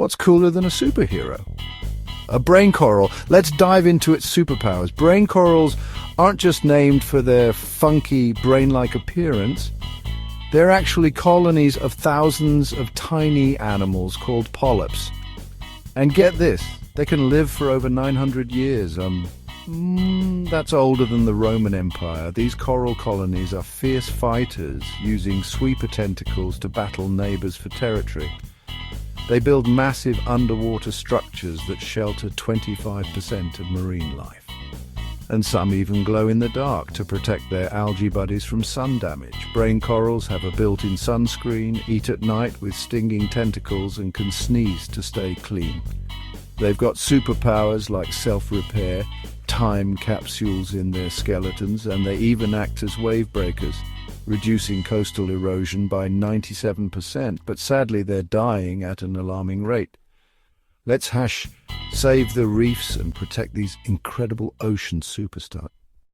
What's cooler than a superhero? A brain coral. Let's dive into its superpowers. Brain corals aren't just named for their funky brain-like appearance. They're actually colonies of thousands of tiny animals called polyps. And get this, they can live for over 900 years. That's older than the Roman Empire. These coral colonies are fierce fighters, using sweeper tentacles to battle neighbors for territory. They build massive underwater structures that shelter 25% of marine life. And some even glow in the dark to protect their algae buddies from sun damage. Brain corals have a built-in sunscreen, eat at night with stinging tentacles, and can sneeze to stay clean. They've got superpowers like self-repair, time capsules in their skeletons, and they even act as wave breakers, reducing coastal erosion by 97%, but sadly they're dying at an alarming rate. Let's save the reefs and protect these incredible ocean superstars.